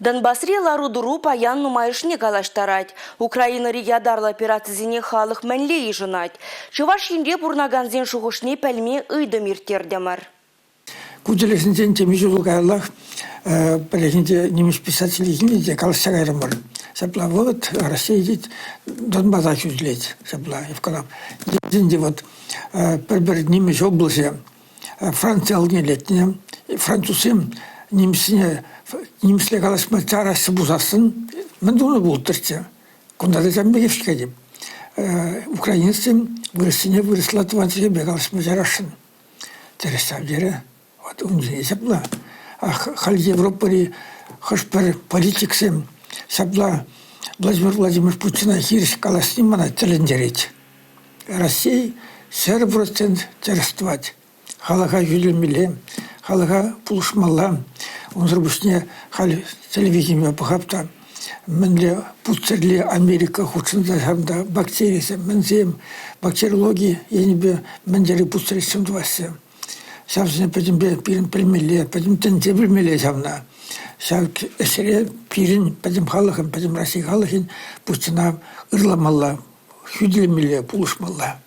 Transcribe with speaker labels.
Speaker 1: Донбассре ларудуру паян нумайышне калаштарать. Украина региодарла операцияне халық мәнле ежынать. Чуваш енде бурнаганзен шухушне пәлме ыйды миртердемар.
Speaker 2: Куделесінден темежулу кайлах, пәлегінде неміс писателегіне де калаштарайрым бар. Сапла вот Россия дейт Донбасса чүзлет. Сапла евкалап. Дезінде вот бір неміс облысы Франция алдыне летіне, французым немісле калашма чарасы бұзасын, мен доны болдырды. Кунда да жамбегевшіка деп. Украинцем вырыс латванцеге бегалашма жарашын. Тересавдері. Вот он же сапла. Хал Европари хашпар политиксем сапла Владимир Владимирович Путина хириш калашни мана телендерет. Россия 40% терствовать. Халага юлемиле, халага пулшмалла. Он зробушне хал телевидение похапта. Менле пуцерле Америка худшында хамда бактериясы мензем бактериология янибе мендери пуцерисем двасе. Савзне педим пирин пельмеле, педим тенте пельмеле савна. Сав эсере пирин педим халахын, педим Россия халахын путина ырламалла, хюделемеле пулшмалла.